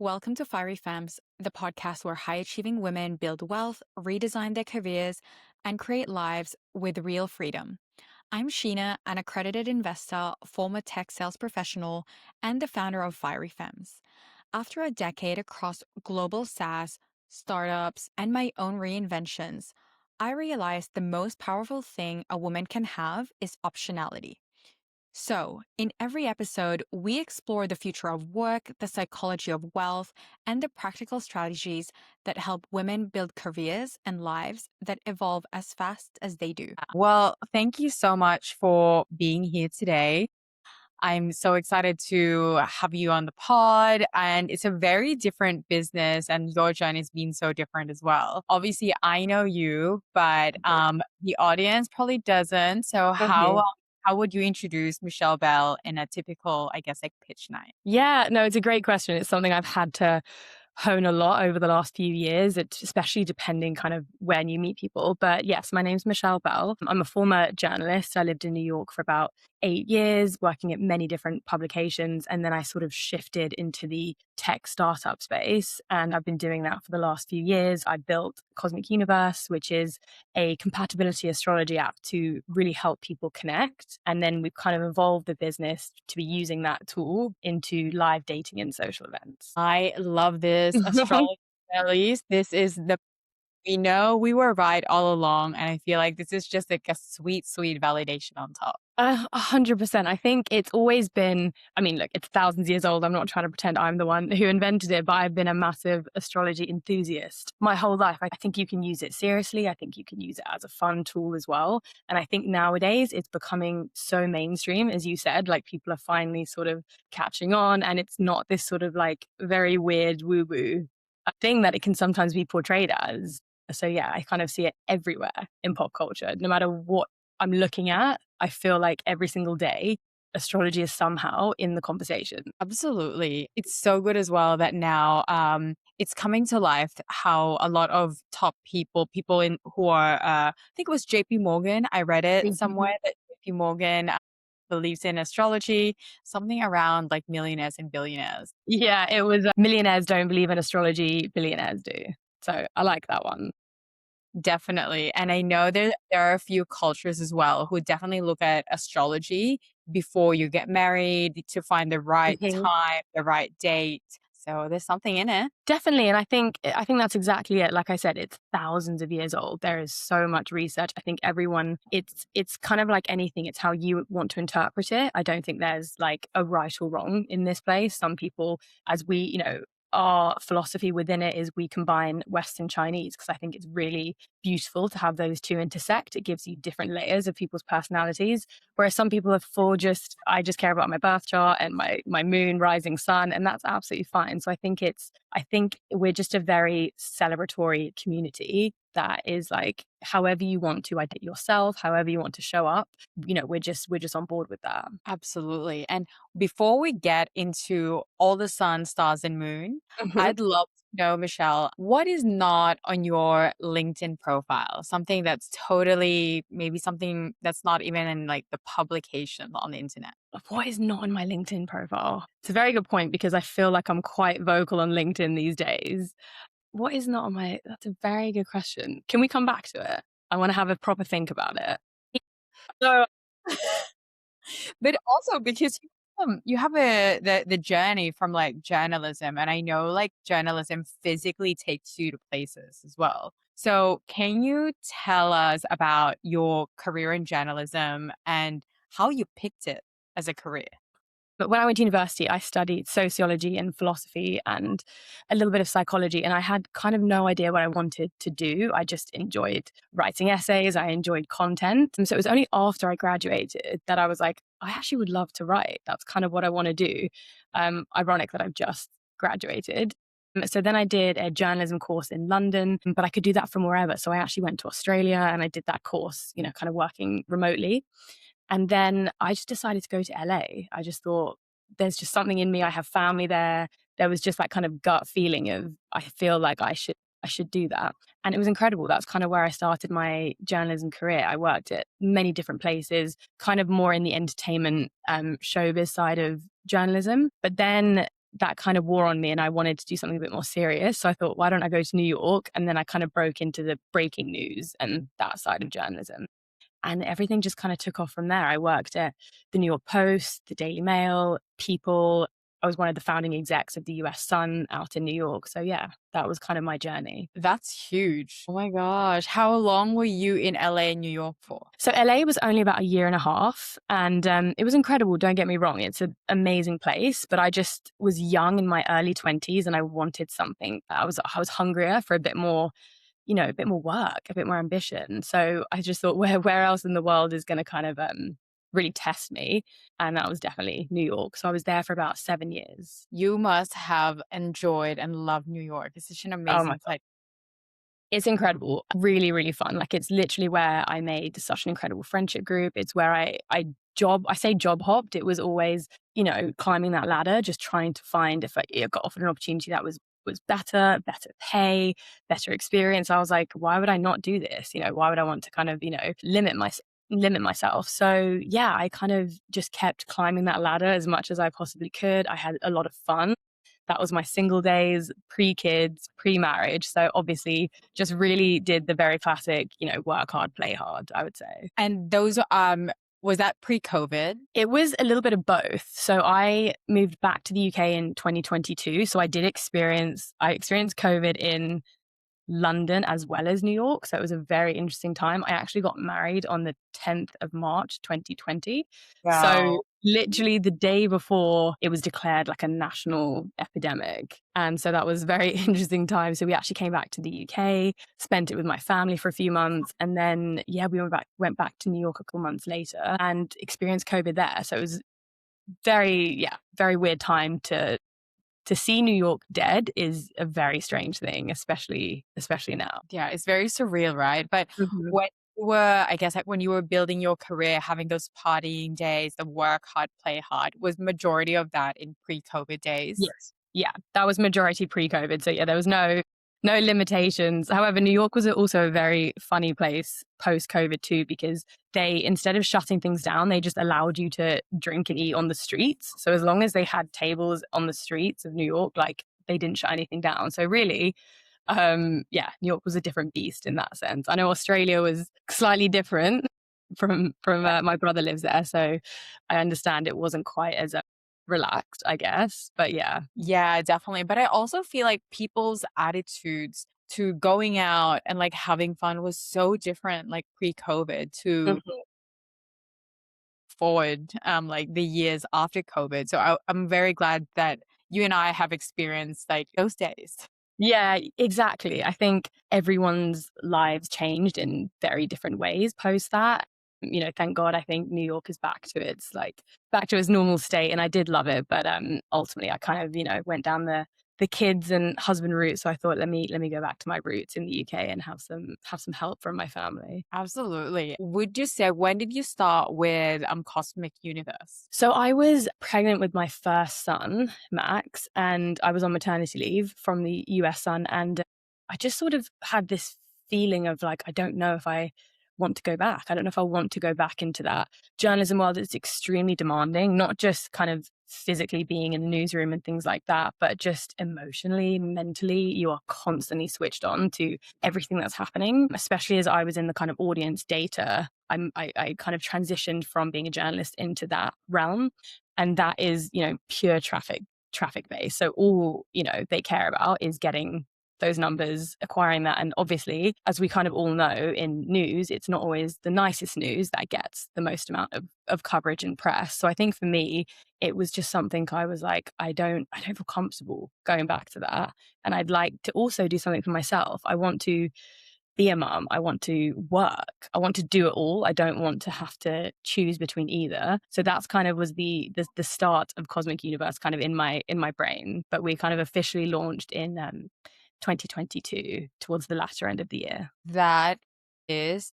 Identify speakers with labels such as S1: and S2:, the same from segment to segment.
S1: Welcome to Fiery Femmes, the podcast where high achieving women build wealth, redesign their careers, and create lives with real freedom. I'm Sheena, an accredited investor, former tech sales professional, and the founder of Fiery Femmes. After a decade across global SaaS, startups, and my own reinventions, I realized the most powerful thing a woman can have is optionality. So, in every episode, we explore the future of work, the psychology of wealth, and the practical strategies that help women build careers and lives that evolve as fast as they do.
S2: Well, thank you so much for being here today. I'm so excited to have you on the pod, and it's a very different business, and your journey has been so different as well. Obviously, I know you, but the audience probably doesn't. So
S3: Mhm.
S2: how would you introduce Michelle Bell in a typical, I guess, like pitch night?
S3: Yeah, no, it's a great question. It's something I've had to hone a lot over the last few years, especially depending kind of when you meet people. But yes, my name's Michelle Bell. I'm a former journalist. I lived in New York for about 8 years, working at many different publications. And then I sort of shifted into the tech startup space. And I've been doing that for the last few years. I built Cosmic Universe, which is a compatibility astrology app to really help people connect. And then we've kind of evolved the business to be using that tool into live dating and social events.
S2: I love this astrology. Bellies. This is the We know we were right all along, and I feel like this is just like a sweet, sweet validation on top.
S3: 100%. I think it's always been, I mean, look, it's thousands of years old. I'm not trying to pretend I'm the one who invented it, but I've been a massive astrology enthusiast my whole life. I think you can use it seriously. I think you can use it as a fun tool as well. And I think nowadays it's becoming so mainstream, as you said, like people are finally sort of catching on, and it's not this sort of like very weird woo woo thing that it can sometimes be portrayed as. So yeah, I kind of see it everywhere in pop culture. No matter what I'm looking at, I feel like every single day, astrology is somehow in the conversation.
S2: Absolutely. It's so good as well that now it's coming to life how a lot of top people in who are I think it was JP Morgan. I read it
S3: Mhm.
S2: somewhere that JP Morgan believes in astrology, something around like millionaires and billionaires.
S3: Yeah, it was millionaires don't believe in astrology, billionaires do. So I like that one.
S2: Definitely. And I know there are a few cultures as well who definitely look at astrology before you get married to find the right
S3: Mhm.
S2: time, the right date. So there's something in it.
S3: Definitely, and I think that's exactly it. Like I said, it's thousands of years old. There is so much research. I think everyone it's kind of like anything. It's how you want to interpret it. I don't think there's like a right or wrong in this place. Some people, as we, our philosophy within it is we combine Western Chinese because I think it's really beautiful to have those two intersect. It gives you different layers of people's personalities. Whereas some people are full just, I just care about my birth chart and my moon, rising sun, and that's absolutely fine. So I think we're just a very celebratory community that is like, however you want to identify yourself, however you want to show up, we're just on board with that.
S2: Absolutely. And before we get into all the sun, stars, and moon,
S3: Mhm.
S2: I'd love to know, Michelle, what is not on your LinkedIn profile? Something that's totally, maybe something that's not even in like the publication on the internet.
S3: What is not on my LinkedIn profile? It's a very good point because I feel like I'm quite vocal on LinkedIn these days. What is not on my That's a very good question. Can we come back to it? I want to have a proper think about it.
S2: So, but also because you have the journey from like journalism, and I know like journalism physically takes you to places as well. So can you tell us about your career in journalism and how you picked it as a career?
S3: But when I went to university, I studied sociology and philosophy and a little bit of psychology. And I had kind of no idea what I wanted to do. I just enjoyed writing essays, I enjoyed content. And so it was only after I graduated that I was like, I actually would love to write. That's kind of what I want to do. Ironic that I've just graduated. So then I did a journalism course in London, but I could do that from wherever. So I actually went to Australia and I did that course, kind of working remotely. And then I just decided to go to LA. I just thought there's just something in me. I have family there. There was just that kind of gut feeling of I feel like I should do that. And it was incredible. That's kind of where I started my journalism career. I worked at many different places, kind of more in the entertainment showbiz side of journalism. But then that kind of wore on me and I wanted to do something a bit more serious. So I thought, why don't I go to New York? And then I kind of broke into the breaking news and that side of journalism. And everything just kind of took off from there. I worked at the New York Post, the Daily Mail, People. I was one of the founding execs of the US Sun out in New York. So yeah, that was kind of my journey.
S2: That's huge. Oh my gosh. How long were you in LA and New York for?
S3: So LA was only about a year and a half, and it was incredible. Don't get me wrong; it's an amazing place. But I just was young in my early 20s, and I wanted something. I was hungrier for a bit more, a bit more work, a bit more ambition. So I just thought, where else in the world is going to kind of really test me? And that was definitely New York. So I was there for about 7 years.
S2: You must have enjoyed and loved New York. It's such an
S3: Oh my
S2: amazing
S3: God.
S2: place.
S3: It's incredible. Really, really fun. Like it's literally where I made such an incredible friendship group. It's where I say job hopped. It was always, climbing that ladder, just trying to find if I got offered an opportunity that was better pay, better experience. I was like, why would I not do this? Why would I want to kind of, limit myself? So yeah, I kind of just kept climbing that ladder as much as I possibly could. I had a lot of fun. That was my single days, pre-kids, pre-marriage. So obviously just really did the very classic, work hard, play hard, I would say.
S2: And those, was that pre-COVID?
S3: It was a little bit of both. So I moved back to the UK in 2022. So I experienced COVID in London as well as New York. So it was a very interesting time. I actually got married on the 10th of March, 2020.
S2: Wow.
S3: So literally the day before it was declared like a national epidemic. And so that was a very interesting time. So we actually came back to the UK, spent it with my family for a few months. And then, yeah, we went back to New York a couple months later and experienced COVID there. So it was very weird time to see New York dead is a very strange thing, especially now.
S2: Yeah, it's very surreal, right? But
S3: Mhm.
S2: when you were, I guess, like when you were building your career, having those partying days, the work hard, play hard, was majority of that in pre-COVID days?
S3: Yes. Yeah, that was majority pre-COVID. So yeah, there was no limitations. However, New York was also a very funny place post-COVID too, because they, instead of shutting things down, they just allowed you to drink and eat on the streets. So as long as they had tables on the streets of New York, like they didn't shut anything down. So really, New York was a different beast in that sense. I know Australia was slightly different from my brother lives there, so I understand it wasn't quite as relaxed, I guess. But yeah.
S2: Yeah, definitely. But I also feel like people's attitudes to going out and like having fun was so different, like pre-COVID to
S3: Mhm.
S2: forward, like the years after COVID. So I'm very glad that you and I have experienced like those days.
S3: Yeah, exactly. I think everyone's lives changed in very different ways post that. Thank God I think New York is back to its normal state and I did love it. But ultimately I kind of, went down the kids and husband route. So I thought let me go back to my roots in the UK and have some help from my family.
S2: Absolutely. Would you say when did you start with Cosmic Universe?
S3: So I was pregnant with my first son, Max, and I was on maternity leave from the US Sun. And I just sort of had this feeling of like, I don't know if I want to go back. I don't know if I want to go back into that journalism world. It's extremely demanding, not just kind of physically being in the newsroom and things like that, but just emotionally, mentally, you are constantly switched on to everything that's happening, especially as I was in the kind of audience data. I kind of transitioned from being a journalist into that realm. And that is, pure traffic based. So all, they care about is getting those numbers, acquiring that. And obviously, as we kind of all know in news, it's not always the nicest news that gets the most amount of coverage and press. So I think for me, it was just something I was like, I don't feel comfortable going back to that. And I'd like to also do something for myself. I want to be a mom. I want to work. I want to do it all. I don't want to have to choose between either. So that's kind of was the start of Cosmic Universe kind of in my brain. But we kind of officially launched in 2022 towards the latter end of the year.
S2: That is,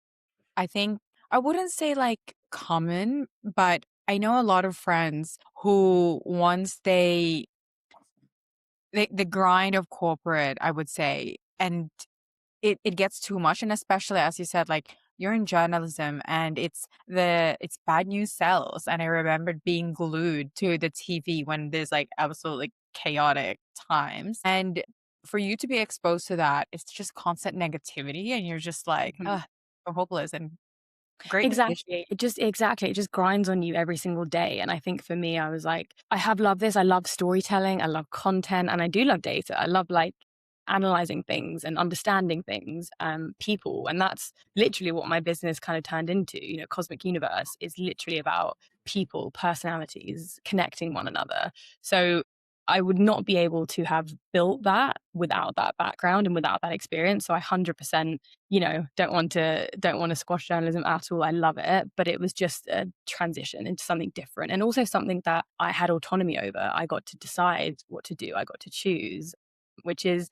S2: I think, I wouldn't say like common, but I know a lot of friends who once the grind of corporate, I would say, and it gets too much. And especially as you said, like you're in journalism and it's bad news sells. And I remembered being glued to the TV when there's like absolute like chaotic times. And for you to be exposed to that, it's just constant negativity. And you're just like,
S3: Mhm.
S2: so hopeless and great decision.
S3: Exactly. It just grinds on you every single day. And I think for me, I was like, I have loved this. I love storytelling. I love content, and I do love data. I love like analyzing things and understanding things, people. And that's literally what my business kind of turned into. You know, Cosmic Universe is literally about people, personalities, connecting one another. So I would not be able to have built that without that background and without that experience. So I 100%, you know, don't want to squash journalism at all. I love it, but it was just a transition into something different, and also something that I had autonomy over. I got to decide what to do. I got to choose, which is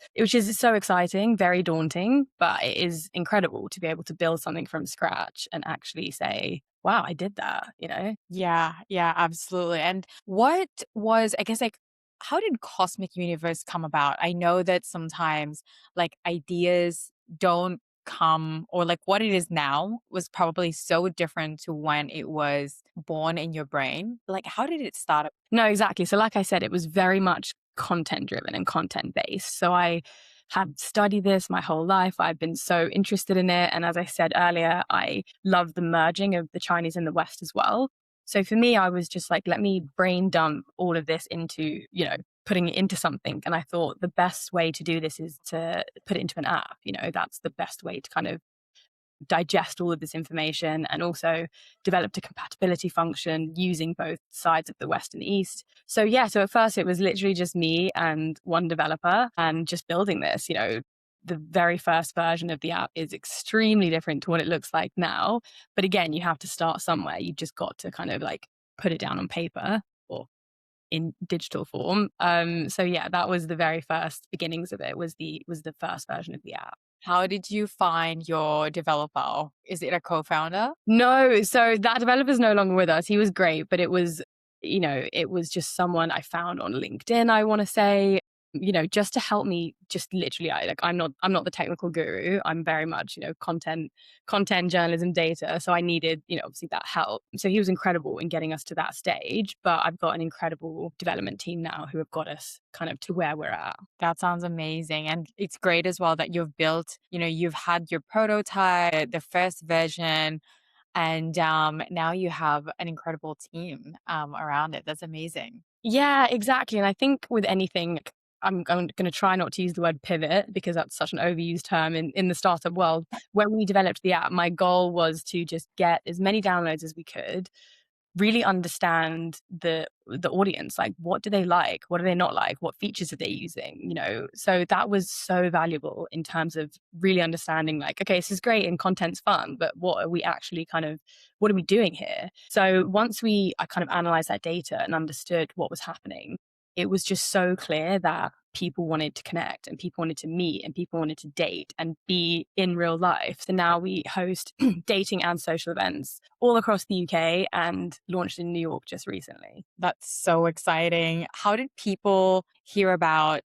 S3: so exciting, very daunting, but it is incredible to be able to build something from scratch and actually say, wow, I did that, you know?
S2: Yeah, yeah, absolutely. And what was, I guess, like, how did Cosmic Universe come about? I know that sometimes like ideas don't come, or like what it is now was probably so different to when it was born in your brain. Like, how did it start?
S3: No, exactly. So, like I said, it was very much content driven and content based. So, I have studied this my whole life. I've been so interested in it. And as I said earlier, I love the merging of the Chinese and the West as well. So, for me, I was just like, let me brain dump all of this into, you know, putting it into something. And I thought the best way to do this is to put it into an app. You know, that's the best way to kind of digest all of this information, and also developed a compatibility function using both sides of the West and the East. So yeah, so at first it was literally just me and one developer and just building this, you know. The very first version of the app is extremely different to what it looks like now. But again, you have to start somewhere. You just got to kind of like put it down on paper or in digital form. So yeah, that was the very first beginnings of it, was the first version of the app.
S2: How did you find your developer? Is it a co-founder?
S3: No, so that developer's no longer with us. He was great, but it was, you know, it was just someone I found on LinkedIn, I want to say, you know, just to help me, just literally, I'm not the technical guru. I'm very much, you know, content journalism data. So I needed, you know, obviously that help. So he was incredible in getting us to that stage, but I've got an incredible development team now who have got us kind of to where we're at.
S2: That sounds amazing. And it's great as well that you've built, you've had your prototype, the first version, and now you have an incredible team around it. That's amazing.
S3: Yeah, exactly. And I think with anything, I'm going to try not to use the word pivot because that's such an overused term in the startup world. When we developed the app, my goal was to just get as many downloads as we could, really understand the audience, like what do they like, what do they not like, what features are they using, you know. So that was so valuable in terms of really understanding, like, okay, this is great and content's fun, but what are we doing here? So once I kind of analyzed that data and understood what was happening, it was just so clear that people wanted to connect and people wanted to meet and people wanted to date and be in real life. So now we host dating and social events all across the UK and launched in New York just recently.
S2: That's so exciting. How did people hear about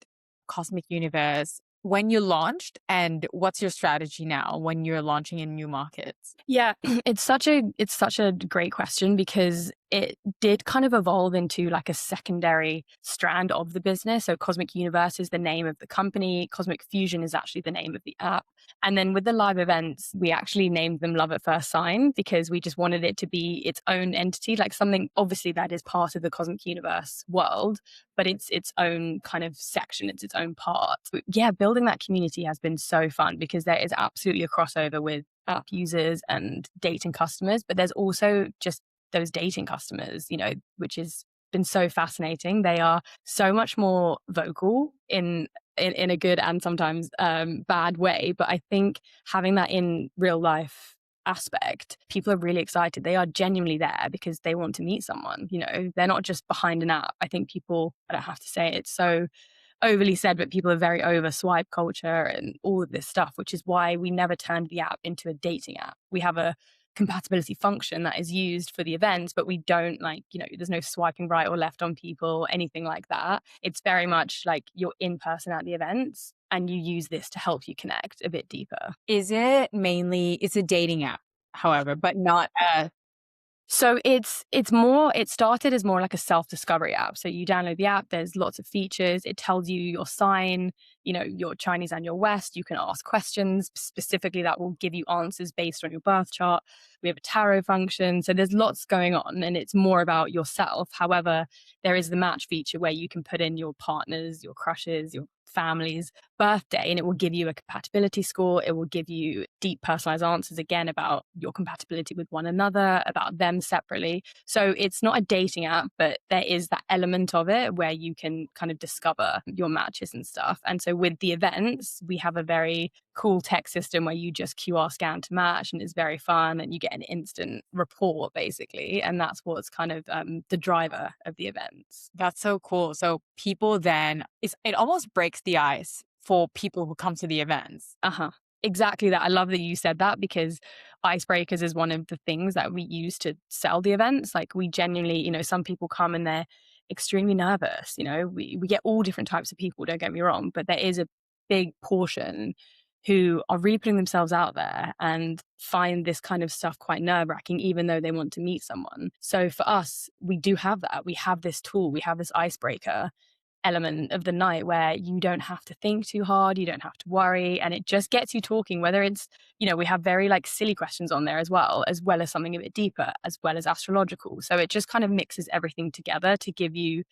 S2: Cosmic Universe when you launched, and what's your strategy now when you're launching in new markets?
S3: Yeah, it's such a great question because it did kind of evolve into like a secondary strand of the business. So Cosmic Universe is the name of the company. Cosmic Fusion is actually the name of the app. And then with the live events, we actually named them Love at First Sign because we just wanted it to be its own entity, like something obviously that is part of the Cosmic Universe world, but it's its own kind of section, it's its own part. But yeah, building that community has been so fun because there is absolutely a crossover with app users and dating customers, but there's also just those dating customers, you know, which has been so fascinating. They are so much more vocal in a good and sometimes bad way. But I think having that in real life aspect, people are really excited. They are genuinely there because they want to meet someone. You know, they're not just behind an app. I think people, I don't have to say it's so overly said, but people are very over swipe culture and all of this stuff, which is why we never turned the app into a dating app. We have a compatibility function that is used for the events, but we don't, like, you know, there's no swiping right or left on people, anything like that. It's very much like you're in person at the events and you use this to help you connect a bit deeper.
S2: It's a dating app, however, but not a
S3: So it started as more like a self-discovery app. So you download the app, there's lots of features. It tells you your sign, your Chinese and your West. You can ask questions specifically that will give you answers based on your birth chart. We have a tarot function. So there's lots going on and it's more about yourself. However, there is the match feature where you can put in your partners, your crushes, your family's birthday, and it will give you a compatibility score. It will give you deep personalized answers again about your compatibility with one another, about them separately. So it's not a dating app, but there is that element of it where you can kind of discover your matches and stuff. And so with the events, we have a very cool tech system where you just QR scan to match, and it's very fun and you get an instant report basically. And that's what's kind of the driver of the events.
S2: That's so cool. So people then, it almost breaks the ice for people who come to the events.
S3: Uh-huh. Exactly that. I love that you said that because icebreakers is one of the things that we use to sell the events. Like we genuinely, some people come and they're extremely nervous. We get all different types of people, don't get me wrong, but there is a big portion who are really putting themselves out there and find this kind of stuff quite nerve-wracking, even though they want to meet someone. So for us, we do have that. We have this tool, we have this icebreaker element of the night where you don't have to think too hard, you don't have to worry, and it just gets you talking, whether it's, we have very like silly questions on there as well as something a bit deeper, as well as astrological. So it just kind of mixes everything together to give you,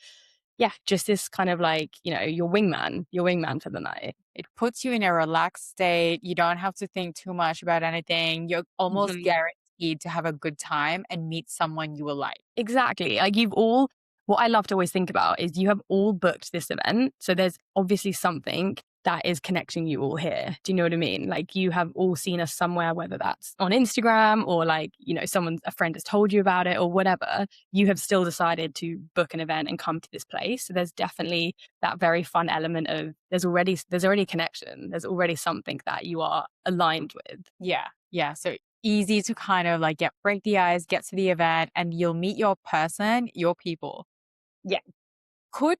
S3: just this kind of like, your wingman for the night.
S2: It puts you in a relaxed state. You don't have to think too much about anything. You're almost
S3: Mhm.
S2: guaranteed to have a good time and meet someone you will like.
S3: Exactly. Like what I love to always think about is you have all booked this event. So there's obviously something that is connecting you all here. Do you know what I mean? Like you have all seen us somewhere, whether that's on Instagram or like, a friend has told you about it or whatever. You have still decided to book an event and come to this place. So there's definitely that very fun element of there's already a connection. There's already something that you are aligned with.
S2: Yeah. Yeah. So easy to kind of like break the ice, get to the event, and you'll meet your person, your people.
S3: Yeah.
S2: Could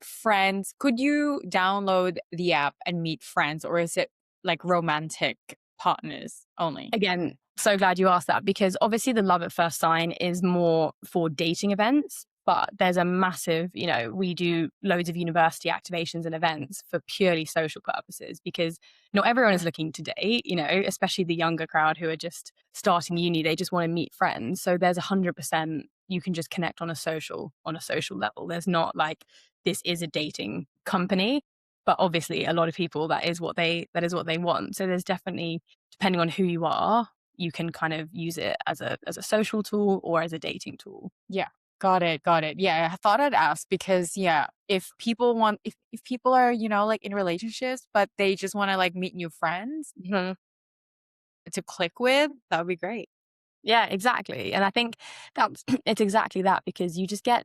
S2: you download the app and meet friends, or is it like romantic partners only?
S3: Again, so glad you asked that because obviously the love at first sign is more for dating events, but there's a massive, we do loads of university activations and events for purely social purposes because not everyone is looking to date, especially the younger crowd who are just starting uni. They just want to meet friends. So there's 100% you can just connect on a social level. There's not like this is a dating company, but obviously a lot of people that is what they want. So there's definitely, depending on who you are, you can kind of use it as a social tool or as a dating tool.
S2: Yeah. Got it. Got it. Yeah. I thought I'd ask because, if people if people are, like in relationships, but they just want to like meet new friends
S3: Mhm.
S2: to click with, that would be great.
S3: Yeah, exactly. And I think that's it's exactly that because you just get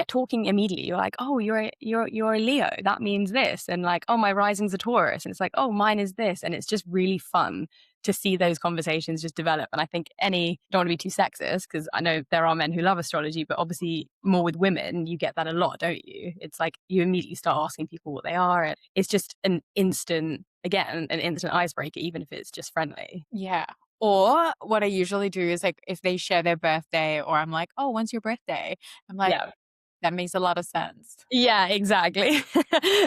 S3: talking immediately. You're like, oh, you're a Leo. That means this. And like, oh, my rising's a Taurus. And it's like, oh, mine is this. And it's just really fun to see those conversations just develop. And I think don't want to be too sexist because I know there are men who love astrology, but obviously more with women, you get that a lot, don't you? It's like you immediately start asking people what they are. And it's just an instant icebreaker, even if it's just friendly.
S2: Yeah. Or what I usually do is like if they share their birthday or I'm like, oh, when's your birthday? I'm like,
S3: Yeah.
S2: that makes a lot of sense.
S3: Yeah, exactly.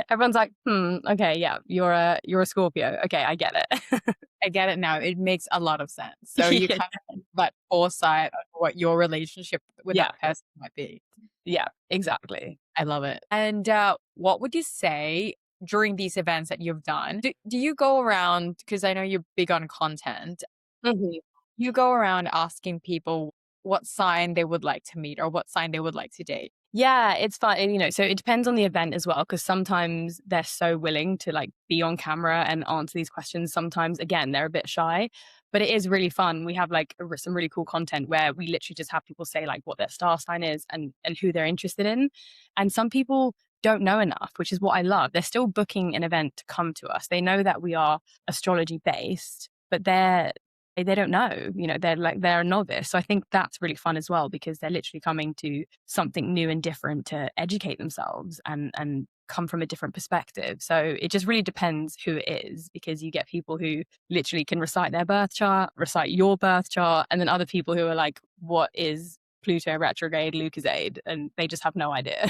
S3: Everyone's like, okay, yeah, you're a Scorpio. Okay, I get it.
S2: I get it now. It makes a lot of sense. So you
S3: Yeah.
S2: kind of have that foresight of what your relationship with
S3: Yeah,
S2: that person might be.
S3: yeah, exactly.
S2: I love it. And what would you say during these events that you've done? Do you go around, because I know you're big on content,
S3: Mhm.
S2: you go around asking people what sign they would like to meet or what sign they would like to date?
S3: Yeah, it's fun. And, so it depends on the event as well, because sometimes they're so willing to like be on camera and answer these questions. Sometimes, again, they're a bit shy, but it is really fun. We have like some really cool content where we literally just have people say like what their star sign is and who they're interested in. And some people don't know enough, which is what I love. They're still booking an event to come to us. They know that we are astrology based, but they don't know, they're a novice. So I think that's really fun as well because they're literally coming to something new and different to educate themselves and come from a different perspective. So it just really depends who it is because you get people who literally can recite their birth chart, recite your birth chart, and then other people who are like, what is Pluto retrograde, Lucozade, and they just have no idea.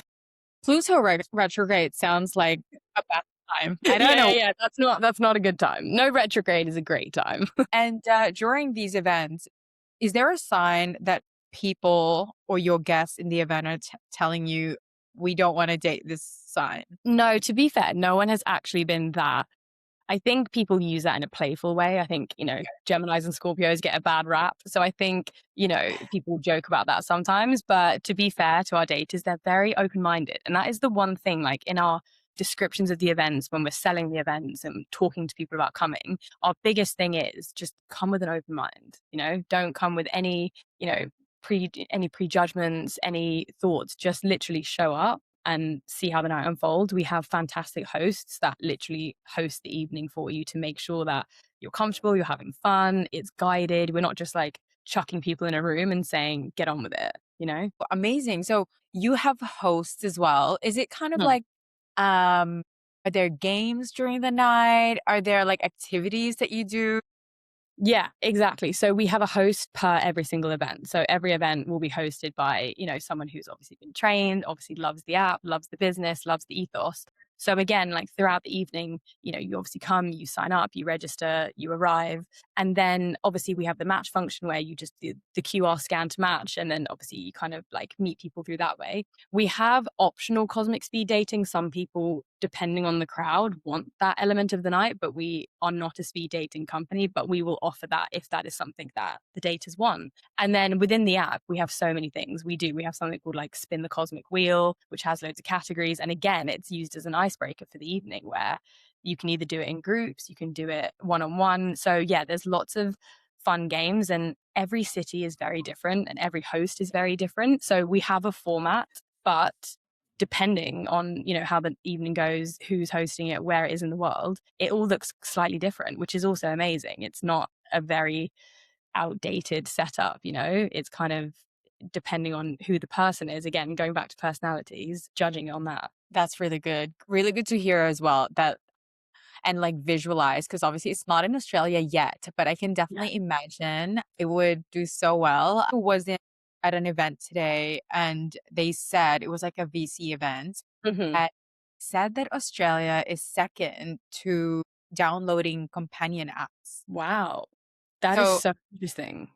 S2: Pluto retrograde sounds like a bad time. I don't know.
S3: Yeah. That's not a good time. No retrograde is a great time.
S2: And during these events, is there a sign that people or your guests in the event are telling you, we don't want to date this sign?
S3: No, to be fair, no one has actually been that. I think people use that in a playful way. I think, Geminis and Scorpios get a bad rap. So I think, people joke about that sometimes. But to be fair to our daters, they're very open minded. And that is the one thing, like in our descriptions of the events, when we're selling the events and talking to people about coming, our biggest thing is just come with an open mind. Don't come with any, any prejudgments, any thoughts, just literally show up and see how the night unfolds. We have fantastic hosts that literally host the evening for you to make sure that you're comfortable, you're having fun, it's guided. We're not just like chucking people in a room and saying, get on with it.
S2: Amazing. So you have hosts as well. Is it kind of
S3: Hmm.
S2: like, are there games during the night? Are there like activities that you do?
S3: Yeah, exactly. So we have a host per every single event. So every event will be hosted by, someone who's obviously been trained, obviously loves the app, loves the business, loves the ethos. So again, like throughout the evening, you obviously come, you sign up, you register, you arrive. And then obviously we have the match function where you just do the QR scan to match. And then obviously you kind of like meet people through that way. We have optional cosmic speed dating. Some people, depending on the crowd, want that element of the night, but we are not a speed dating company, but we will offer that if that is something that the daters want. And then within the app, we have so many things. We have something called like spin the cosmic wheel, which has loads of categories. And again, it's used as an icebreaker for the evening where you can either do it in groups, you can do it one-on-one. So yeah, there's lots of fun games, and every city is very different and every host is very different. So we have a format, but depending on how the evening goes, who's hosting it, where it is in the world, it all looks slightly different, which is also amazing. It's not a very outdated setup. It's kind of depending on who the person is, again going back to personalities, judging on that.
S2: That's really good. Really good to hear as well, that and like visualize, because obviously it's not in Australia yet, but I can
S3: Yeah.
S2: definitely imagine it would do so well. I was at an event today and they said it was like a VC event
S3: Hmm.
S2: that said that Australia is second to downloading companion apps.
S3: Wow, that is
S2: So,
S3: so interesting.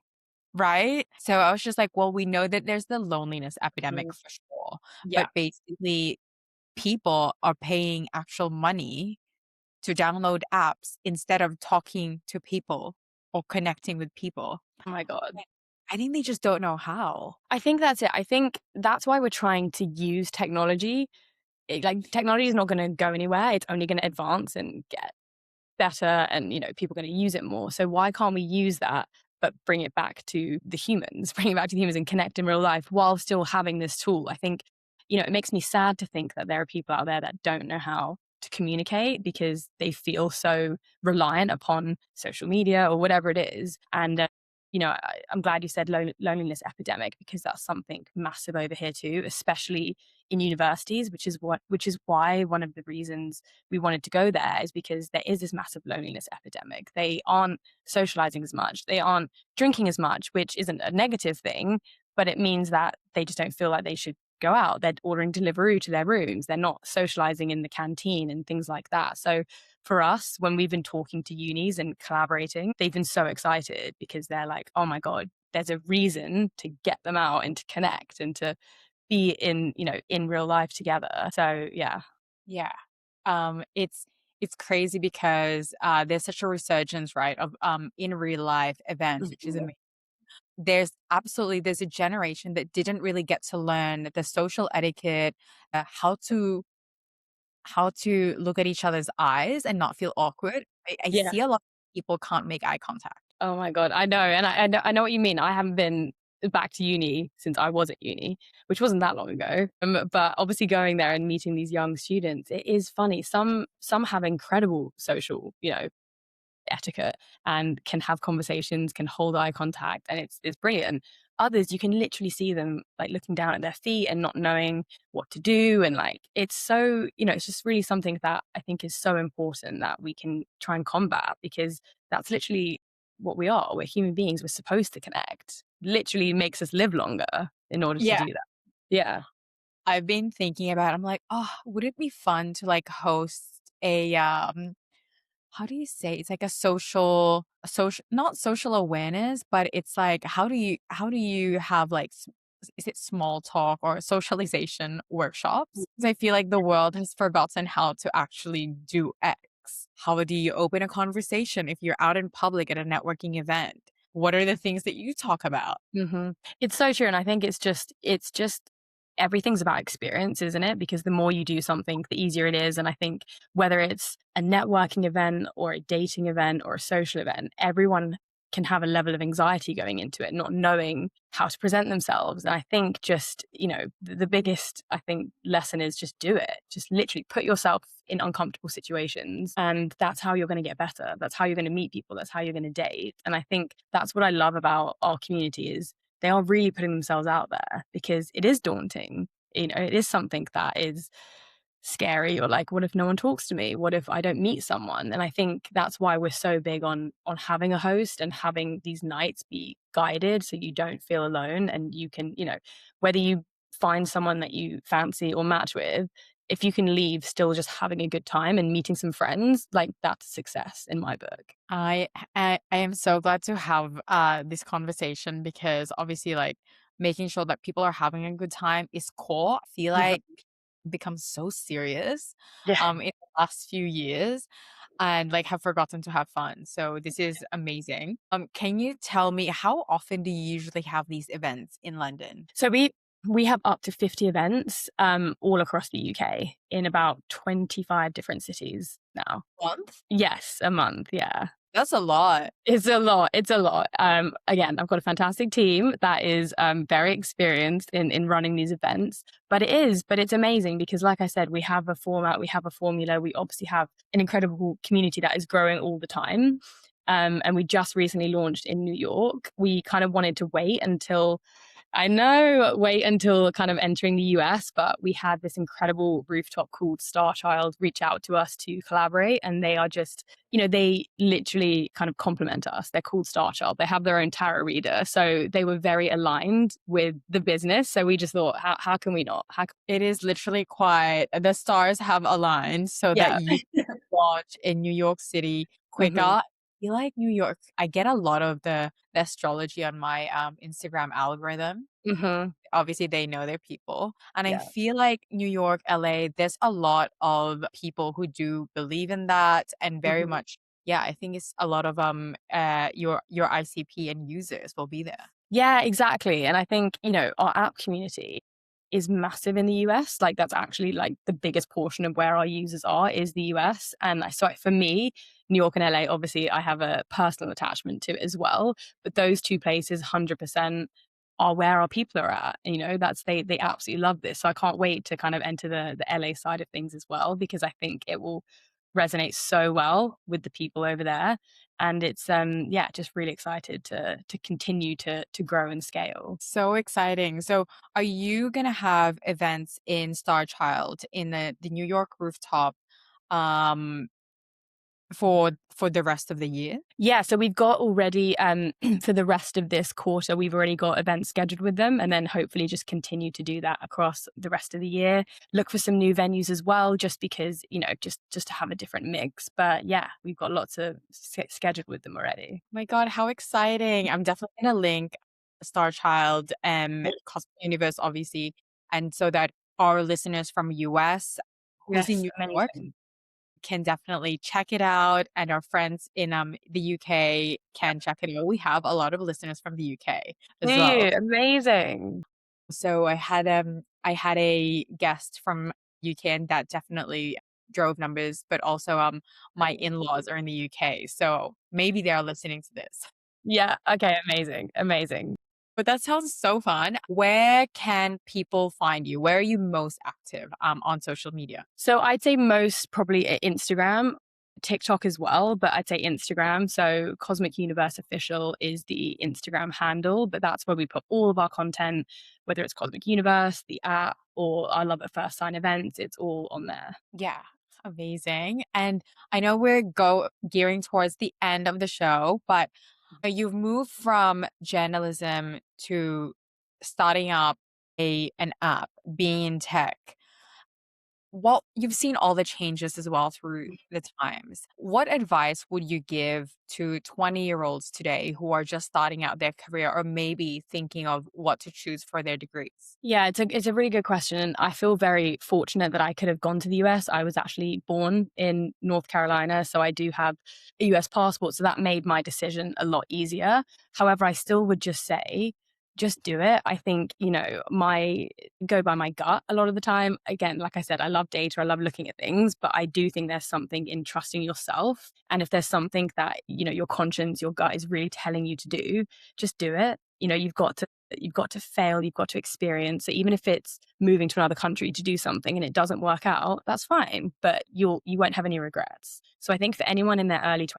S2: right? So I was just like, well, we know that there's the loneliness epidemic
S3: Mhm.
S2: for sure,
S3: Yeah.
S2: but basically people are paying actual money to download apps instead of talking to people or connecting with people.
S3: Oh my god,
S2: I think they just don't know how.
S3: I think that's it. I think that's why we're trying to use technology. Like technology is not going to go anywhere. It's only going to advance and get better, and people are going to use it more. So why can't we use that but bring it back to the humans, bring it back to the humans and connect in real life while still having this tool? I think it makes me sad to think that there are people out there that don't know how to communicate because they feel so reliant upon social media or whatever it is. And I'm glad you said loneliness epidemic, because that's something massive over here too, especially in universities, which is why one of the reasons we wanted to go there is because there is this massive loneliness epidemic. They aren't socializing as much, they aren't drinking as much, which isn't a negative thing, but it means that they just don't feel like they should go out. They're ordering Deliveroo to their rooms. They're not socializing in the canteen and things like that. So for us, when we've been talking to unis and collaborating, they've been so excited because they're like, oh my God, there's a reason to get them out and to connect and to be in real life together. So yeah.
S2: Yeah. It's crazy because there's such a resurgence, right, of in real life events, which is
S3: Mhm.
S2: amazing. There's a generation that didn't really get to learn the social etiquette, how to look at each other's eyes and not feel awkward. I
S3: Yeah.
S2: see a lot of people can't make eye contact.
S3: Oh my God, I know. And I know what you mean. I haven't been back to uni since I was at uni, which wasn't that long ago. But obviously going there and meeting these young students, it is funny. Some have incredible social, etiquette and can have conversations, can hold eye contact, and it's brilliant. Others, you can literally see them like looking down at their feet and not knowing what to do. And like, it's so, it's just really something that I think is so important that we can try and combat, because that's literally what we are. We're human beings. We're supposed to connect. Literally makes us live longer in order to
S2: Yeah.
S3: do that. Yeah.
S2: I've been thinking about I'm like, "Oh, would it be fun to, like, host a, how do you say? It's like a social not social awareness, but it's like, how do you have, like, is it small talk or socialization workshops? 'Cause I feel like the world has forgotten how to actually do X. How do you open a conversation if you're out in public at a networking event? What are the things that you talk about?
S3: Hmm. It's so true. And I think it's just everything's about experience, isn't it? Because the more you do something, the easier it is. And I think whether it's a networking event or a dating event or a social event, everyone can have a level of anxiety going into it, not knowing how to present themselves. And I think just, the biggest, I think, lesson is just do it. Just literally put yourself in uncomfortable situations. And that's how you're going to get better. That's how you're going to meet people. That's how you're going to date. And I think that's what I love about our community is they are really putting themselves out there because it is daunting. It is something that is scary or like, what if no one talks to me? What if I don't meet someone? And I think that's why we're so big on having a host and having these nights be guided so you don't feel alone and you can, whether you find someone that you fancy or match with, if you can leave still just having a good time and meeting some friends, like that's success in my book.
S2: I am so glad to have this conversation because obviously like making sure that people are having a good time is core. I feel like
S3: Mhm.
S2: it becomes so serious
S3: Yeah.
S2: in the last few years and like have forgotten to have fun. So this is amazing. Can you tell me how often do you usually have these events in London?
S3: So we have up to 50 events all across the UK in about 25 different cities now.
S2: Month?
S3: Yes, a month. Yeah.
S2: That's a lot.
S3: It's a lot. It's a lot. Again, I've got a fantastic team that is very experienced in running these events. But it's amazing because, like I said, we have a format, we have a formula. We obviously have an incredible community that is growing all the time. And we just recently launched in New York. We kind of wanted to wait until kind of entering the US, but we had this incredible rooftop called Starchild reach out to us to collaborate. And they are just, they literally kind of complement us. They're called Starchild. They have their own tarot reader. So they were very aligned with the business. So we just thought, how can we not?
S2: It is literally quite the stars have aligned so that
S3: Yeah.
S2: you can launch in New York City quicker.
S3: Hmm.
S2: I feel like New York, I get a lot of the astrology on my Instagram algorithm.
S3: Hmm.
S2: Obviously, they know their people. And I
S3: Yeah.
S2: feel like New York, LA, there's a lot of people who do believe in that and very
S3: Hmm.
S2: much, yeah, I think it's a lot of your ICP and users will be there.
S3: Yeah, exactly. And I think, our app community is massive in the US. Like that's actually like the biggest portion of where our users are is the US. And so for me, New York and LA, obviously I have a personal attachment to it as well. But those two places 100% are where our people are at. That's they absolutely love this. So I can't wait to kind of enter the LA side of things as well, because I think it will resonate so well with the people over there. And it's just really excited to continue to grow and scale.
S2: So exciting. So are you gonna have events in Starchild in the New York rooftop um for the rest of the year?
S3: Yeah, so we've got already for the rest of this quarter, we've already got events scheduled with them, and then hopefully just continue to do that across the rest of the year. Look for some new venues as well, just because just to have a different mix. But yeah, we've got lots of scheduled with them already.
S2: My God, how exciting. I'm definitely gonna link Starchild and Cosmo Universe, obviously, and so that our listeners from US who's in
S3: Yes,
S2: New York
S3: amazing.
S2: can definitely check it out, and our friends in the UK can check it out. We have a lot of listeners from the UK
S3: Do
S2: as well.
S3: you? Amazing.
S2: So I had a guest from UK and that definitely drove numbers, but also my in-laws are in the UK. So maybe they are listening to this.
S3: Yeah. Okay. Amazing. Amazing.
S2: But that sounds so fun. Where can people find you? Where are you most active on social media?
S3: So I'd say most probably Instagram, TikTok as well, but I'd say Instagram. So Cosmic Universe Official is the Instagram handle, but that's where we put all of our content, whether it's Cosmic Universe, the app, or our Love at First Sign events. It's all on there.
S2: Yeah, amazing. And I know we're gearing towards the end of the show, but You've moved from journalism to starting up an app, being in tech. Well, you've seen all the changes as well through the times. What advice would you give to 20-year-olds today who are just starting out their career or maybe thinking of what to choose for their degrees?
S3: Yeah, it's a really good question. And I feel very fortunate that I could have gone to the US. I was actually born in North Carolina, so I do have a US passport. So that made my decision a lot easier. However, I still would just say, just do it. I think, my go by my gut a lot of the time. Again, like I said, I love data, I love looking at things, but I do think there's something in trusting yourself. And if there's something that, your conscience, your gut is really telling you to do, just do it. You've got to fail, you've got to experience. So even if it's moving to another country to do something and it doesn't work out, that's fine, but you won't have any regrets. So I think for anyone in their early 20s,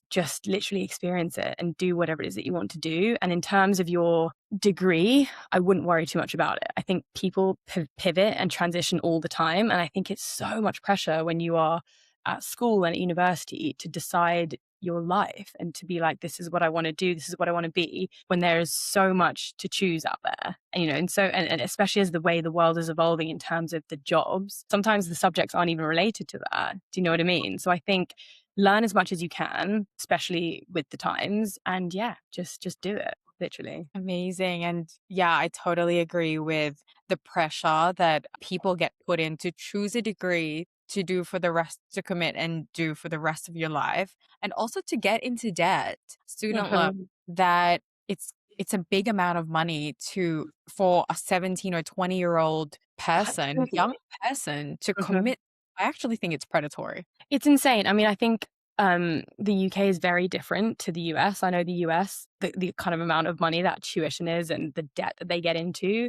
S3: just literally experience it and do whatever it is that you want to do. And in terms of your degree, I wouldn't worry too much about it. I think people pivot and transition all the time, and I think it's so much pressure when you are at school and at university to decide your life and to be like, this is what I want to do, this is what I want to be, when there is so much to choose out there. And especially as the way the world is evolving in terms of the jobs, sometimes the subjects aren't even related to that. Do you know what I mean? So I think learn as much as you can, especially with the times, and yeah, just do it, literally.
S2: Amazing. And yeah, I totally agree with the pressure that people get put in to choose a degree to do for the rest, to commit and do for the rest of your life. And also to get into debt, student loan,
S3: Mhm.
S2: that it's a big amount of money to for a 17 or 20-year-old person, young
S3: Absolutely.
S2: person to
S3: Mhm.
S2: commit. I actually think it's predatory.
S3: It's insane. I mean, I think the UK is very different to the US. I know the US, the kind of amount of money that tuition is and the debt that they get into,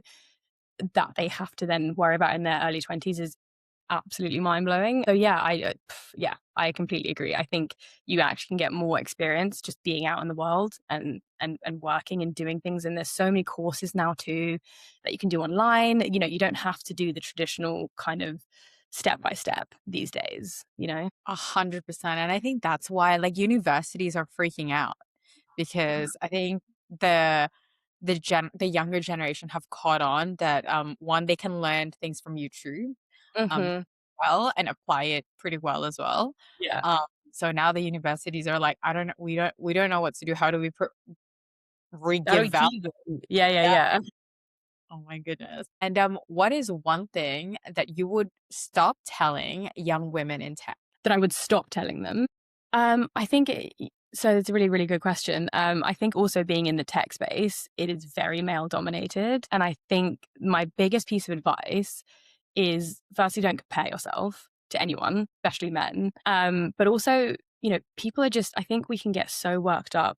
S3: that they have to then worry about in their early 20s is absolutely mind blowing. So yeah, yeah, I completely agree. I think you actually can get more experience just being out in the world and working and doing things. And there's so many courses now too that you can do online. You don't have to do the traditional kind of step by step these days.
S2: 100%. And I think that's why like universities are freaking out because I think the younger generation have caught on that one, they can learn things from YouTube um
S3: Hmm.
S2: well and apply it pretty well as well.
S3: Yeah.
S2: Um so now the universities are like, I don't know, we don't know what to do. How do we
S3: How do
S2: re-give
S3: we
S2: value?
S3: tease them? Yeah, yeah,
S2: Yeah.
S3: yeah.
S2: Oh my goodness. And what is one thing that you would stop telling young women in tech?
S3: That I would stop telling them. I think so. It's a really, really good question. I think also being in the tech space, it is very male dominated, and I think my biggest piece of advice is firstly, don't compare yourself to anyone, especially men. But also, people are just. I think we can get so worked up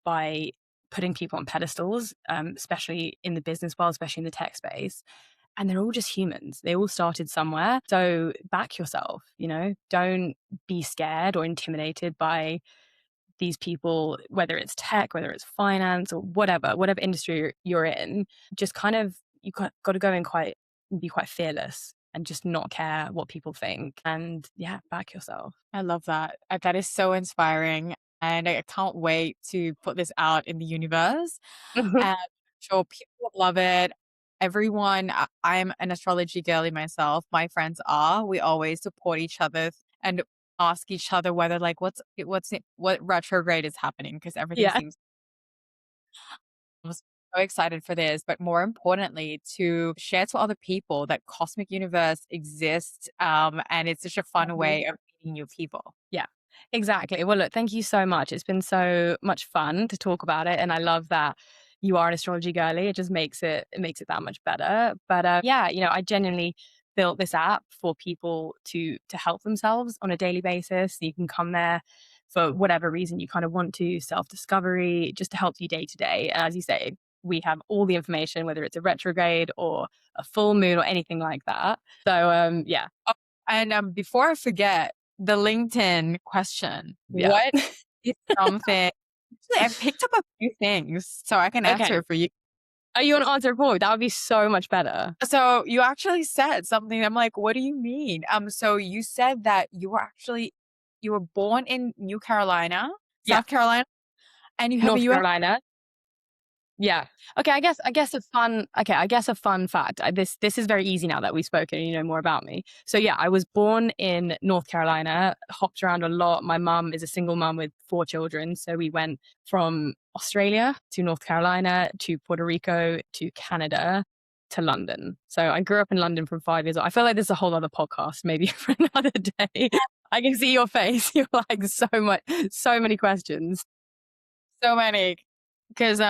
S3: by putting people on pedestals, especially in the business world, especially in the tech space, and they're all just humans. They all started somewhere. So back yourself, don't be scared or intimidated by these people, whether it's tech, whether it's finance or whatever industry you're in. Just kind of, got to go in be quite fearless and just not care what people think. And yeah, back yourself.
S2: I love that. That is so inspiring. And I can't wait to put this out in the universe. And I'm sure people will love it. Everyone, I'm an astrology girly myself. My friends are. We always support each other and ask each other whether like what retrograde is happening because everything
S3: Yeah.
S2: seems. I'm so excited for this, but more importantly, to share to other people that Cosmic Universe exists, and it's such a fun way of meeting new people.
S3: Yeah, exactly. Well, look, thank you so much. It's been so much fun to talk about it, and I love that you are an astrology girly. It just makes it that much better. But yeah, I genuinely built this app for people to help themselves on a daily basis. You can come there for whatever reason you kind of want to, self discovery, just to help you day to day. As you say, we have all the information, whether it's a retrograde or a full moon or anything like that. So yeah,
S2: And before I forget, the LinkedIn question.
S3: yeah.
S2: What is something actually, I picked up a few things so I can answer
S3: Okay.
S2: it for you.
S3: Are you on answer forward? That would be so much better.
S2: So you actually said something. I'm like, what do you mean? So you said that you were born in New Carolina,
S3: Yeah.
S2: South Carolina, And you have a
S3: North
S2: US.
S3: Carolina. Yeah. Okay. I guess a fun fact. This is very easy now that we've spoken and you know more about me. So yeah, I was born in North Carolina, hopped around a lot. My mum is a single mum with 4 children. So we went from Australia to North Carolina to Puerto Rico to Canada to London. So I grew up in London from 5 years old. I feel like this is a whole other podcast, maybe for another day. I can see your face. You're like so many questions.
S2: So many. Because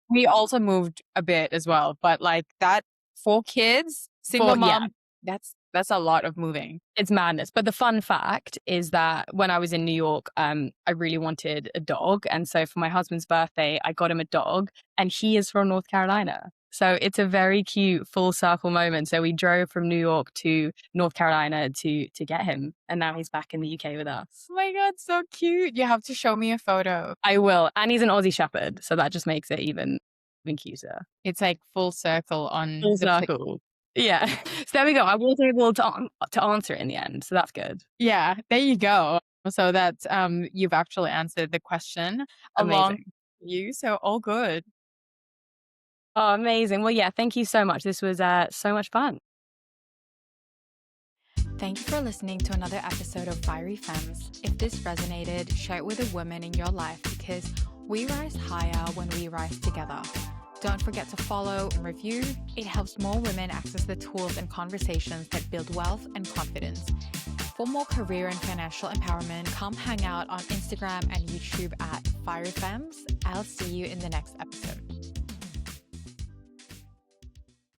S2: we also moved a bit as well. But like that 4 kids, single
S3: Yeah,
S2: mom, that's a lot of moving.
S3: it's madness. But the fun fact is that when I was in New York, I really wanted a dog. And so for my husband's birthday, I got him a dog, and he is from North Carolina. So it's a very cute full circle moment. So we drove from New York to North Carolina to get him. And now he's back in the UK with us.
S2: Oh my God, so cute. You have to show me a photo.
S3: I will. And he's an Aussie Shepherd. So that just makes it even cuter.
S2: It's like full circle on
S3: Full
S2: the
S3: circle. Yeah. So there we go. I was able to answer it in the end. So that's good.
S2: Yeah, there you go. So that's you've actually answered the question along
S3: Amazing.
S2: you. So all good.
S3: Oh, amazing. Well, yeah, thank you so much. This was so much fun.
S1: Thank you for listening to another episode of Fiery Femmes. If this resonated, share it with a woman in your life because we rise higher when we rise together. Don't forget to follow and review. It helps more women access the tools and conversations that build wealth and confidence. For more career and financial empowerment, come hang out on Instagram and YouTube at Fiery Femmes. I'll see you in the next episode.